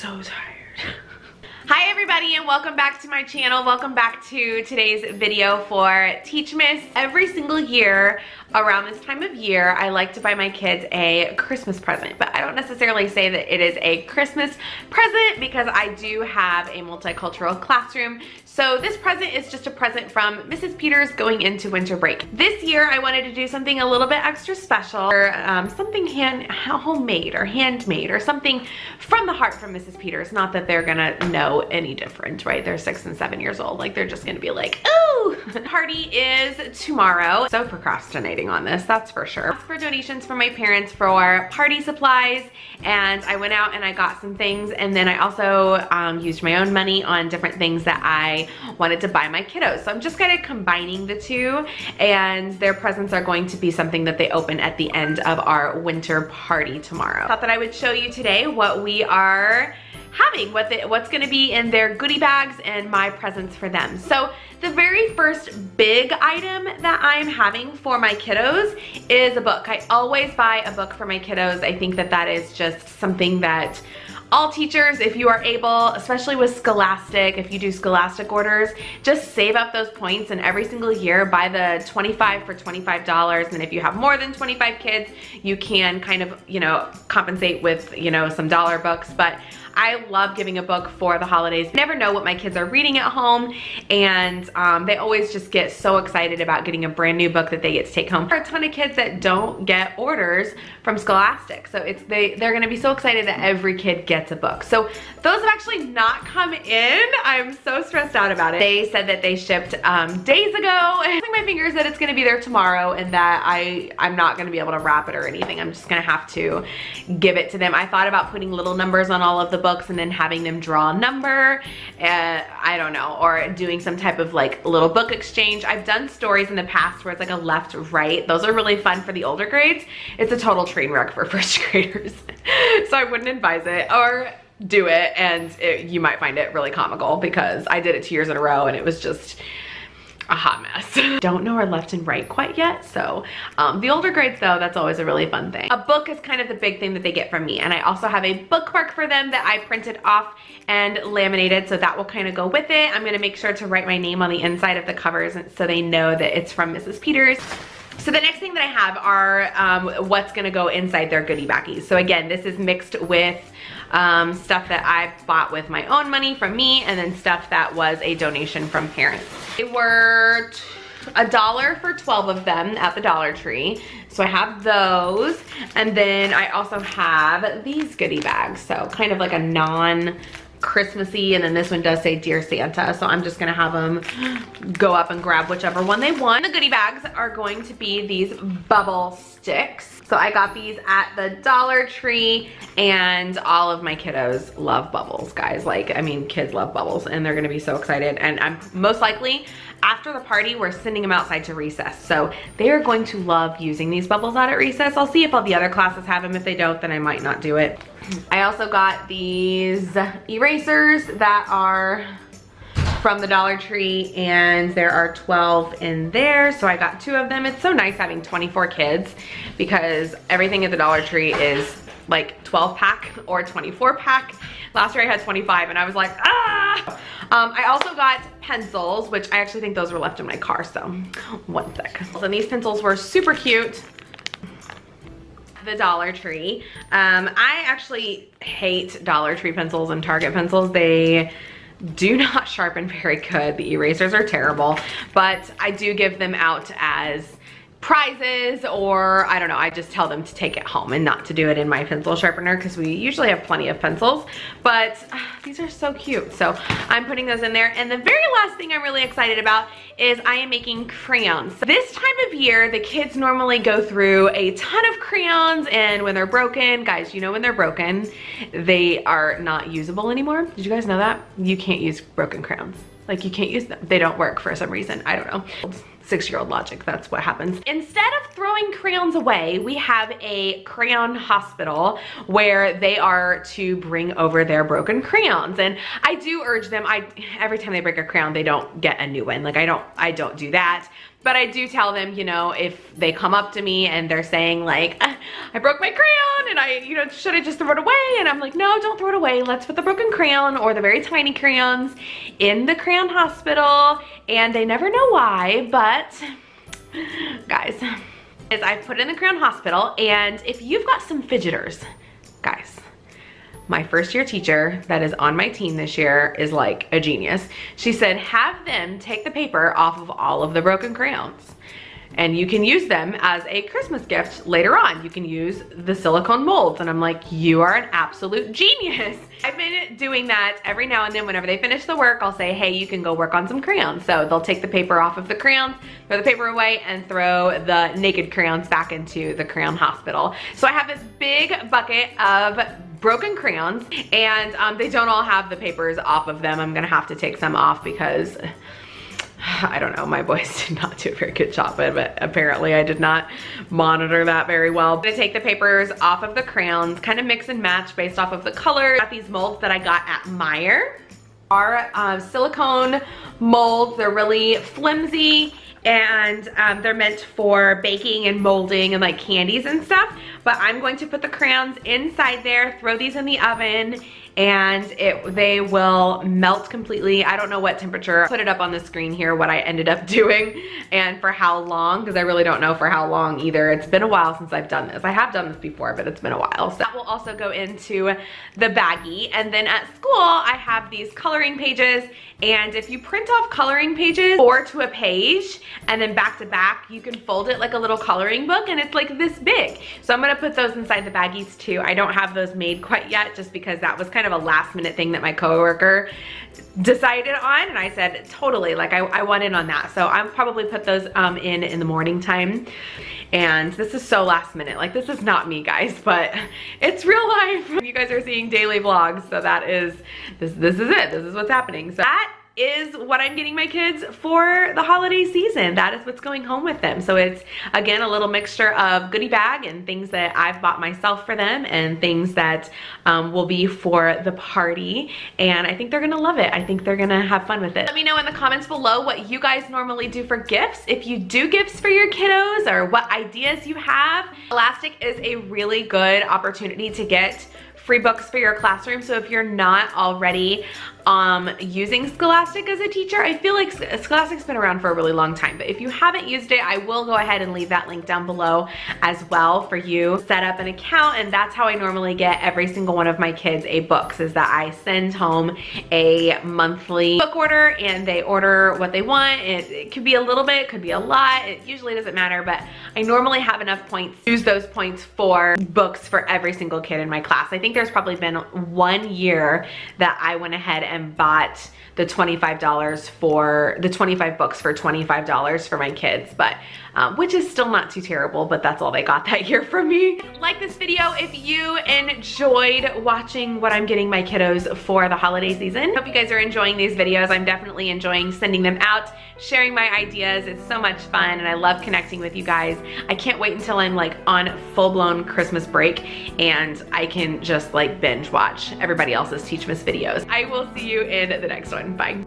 so tired. Hi everybody and welcome back to my channel. Welcome back to today's video for TEACHMAS. Every single year around this time of year, I like to buy my kids a Christmas present, but I don't necessarily say that it is a Christmas present because I do have a multicultural classroom. So this present is just a present from Mrs. Peters going into winter break. This year I wanted to do something a little bit extra special, or something homemade or handmade or something from the heart from Mrs. Peters. Not that they're gonna know any different, right? They're 6 and 7 years old. Like they're just gonna be like, ooh! The party is tomorrow. So procrastinating on this, that's for sure. I asked for donations from my parents for party supplies, and I went out and I got some things, and then I also used my own money on different things that I wanted to buy my kiddos. So I'm just kind of combining the two, and their presents are going to be something that they open at the end of our winter party tomorrow. I thought that I would show you today what we are having, what's gonna be in their goodie bags and my presents for them. So the very first big item that I'm having for my kiddos is a book. I always buy a book for my kiddos. I think that that is just something that all teachers, if you are able, especially with Scholastic, if you do Scholastic orders, just save up those points and every single year buy the 25 for $25. And if you have more than 25 kids, you can kind of, compensate with, some dollar books. But I love giving a book for the holidays. I never know what my kids are reading at home, and they always just get so excited about getting a brand new book that they get to take home. There are a ton of kids that don't get orders from Scholastic, so they're gonna be so excited that every kid gets a book. So those have actually not come in. I'm so stressed out about it. They said that they shipped days ago. I'm crossing my fingers that it's gonna be there tomorrow and that I'm not gonna be able to wrap it or anything. I'm just gonna have to give it to them. I thought about putting little numbers on all of the books and then having them draw a number, I don't know, or doing some type of like little book exchange. I've done stories in the past where it's like a left right. Those are really fun for the older grades. It's a total train wreck for first graders. So I wouldn't advise it, or do it, and you might find it really comical because I did it 2 years in a row and it was just a hot mess. Don't know our left and right quite yet, so the older grades though, that's always a really fun thing. A book is kind of the big thing that they get from me, and I also have a bookmark for them that I printed off and laminated, so that will kind of go with it. I'm gonna make sure to write my name on the inside of the covers so they know that it's from Mrs. Peters. So the next thing that I have are what's gonna go inside their goodie baggies. So again, this is mixed with stuff that I bought with my own money from me, and then stuff that was a donation from parents. They were $1 for 12 of them at the Dollar Tree. So I have those, and then I also have these goodie bags. So kind of like a non-Christmassy, and then this one does say Dear Santa, so I'm just gonna have them go up and grab whichever one they want. The goodie bags are going to be these bubble sticks. So I got these at the Dollar Tree, and all of my kiddos love bubbles, guys. Like, I mean, kids love bubbles, and they're gonna be so excited. And I'm most likely, after the party, we're sending them outside to recess. So they are going to love using these bubbles out at recess. I'll see if all the other classes have them. If they don't, then I might not do it. I also got these erasers that are from the Dollar Tree, and there are 12 in there, so I got 2 of them. It's so nice having 24 kids because everything at the Dollar Tree is like 12 pack or 24 pack. Last year I had 25 and I was like, ah! I also got pencils, which I actually think those were left in my car, so one sec. And these pencils were super cute. The Dollar Tree. I actually hate Dollar Tree pencils and Target pencils. They do not sharpen very good. The erasers are terrible, but I do give them out as prizes, or I don't know, I just tell them to take it home and not to do it in my pencil sharpener because we usually have plenty of pencils, but these are so cute. So I'm putting those in there. And the very last thing I'm really excited about is I am making crayons. This time of year, the kids normally go through a ton of crayons, and when they're broken, guys, when they're broken, they are not usable anymore. Did you guys know that? You can't use broken crayons. Like, you can't use them. They don't work for some reason. I don't know. 6-year-old logic, that's what happens. Instead of throwing crayons away, we have a crayon hospital where they are to bring over their broken crayons. And I do urge them, every time they break a crayon, they don't get a new one. Like, I don't do that. But I do tell them, you know, if they come up to me and they're saying like, I broke my crayon and should I just throw it away? And I'm like, no, don't throw it away. Let's put the broken crayon or the very tiny crayons in the crayon hospital. And they never know why, but guys, I put it in the crayon hospital. And if you've got some fidgeters, guys, my first year teacher that is on my team this year is like a genius. She said, have them take the paper off of all of the broken crayons. And you can use them as a Christmas gift later on. You can use the silicone molds. And I'm like, you are an absolute genius. I've been doing that every now and then. Whenever they finish the work, I'll say, hey, you can go work on some crayons. So they'll take the paper off of the crayons, throw the paper away, and throw the naked crayons back into the crayon hospital. So I have this big bucket of broken crayons, and they don't all have the papers off of them. I'm gonna have to take some off because I don't know, my boys did not do a very good job of it. Apparently I did not monitor that very well. I'm gonna take the papers off of the crayons, kind of mix and match based off of the color. Got these molds that I got at Meijer. Are silicone molds. They're really flimsy and they're meant for baking and molding and like candies and stuff. But I'm going to put the crayons inside there, throw these in the oven, and they will melt completely. I don't know what temperature. I'll put it up on the screen here what I ended up doing and for how long, because I really don't know for how long either. It's been a while since I've done this. I have done this before, but it's been a while. So that will also go into the baggie. And then at school, I have these coloring pages, and if you print off coloring pages 4 to a page and then back to back, you can fold it like a little coloring book, and it's like this big. So I'm gonna put those inside the baggies too. I don't have those made quite yet just because that was kind of a last minute thing that my coworker decided on, and I said totally, like I want in on that. So I'll probably put those in the morning time. And this is so last minute, like this is not me, guys, but it's real life. You guys are seeing daily vlogs, so that is, this is it, this is what's happening. So that is what I'm getting my kids for the holiday season. That is what's going home with them. So it's, again, a little mixture of goodie bag and things that I've bought myself for them and things that will be for the party. And I think they're gonna love it. I think they're gonna have fun with it. Let me know in the comments below what you guys normally do for gifts. If you do gifts for your kiddos or what ideas you have. Scholastic is a really good opportunity to get free books for your classroom. So if you're not already using Scholastic as a teacher, I feel like Scholastic's been around for a really long time, but if you haven't used it, I will go ahead and leave that link down below as well for you. Set up an account, and that's how I normally get every single one of my kids a books, is that I send home a monthly book order and they order what they want. It could be a little bit, it could be a lot, it usually doesn't matter, but I normally have enough points, use those points for books for every single kid in my class. I think there's probably been 1 year that I went ahead and bought the $25 for the 25 books for $25 for my kids, but which is still not too terrible, but that's all they got that year from me. Like this video if you enjoyed watching what I'm getting my kiddos for the holiday season. Hope you guys are enjoying these videos. I'm definitely enjoying sending them out, sharing my ideas. It's so much fun and I love connecting with you guys. I can't wait until I'm like on full-blown Christmas break and I can just like binge watch everybody else's TEACHMAS videos. I will see you in the next one. Bye.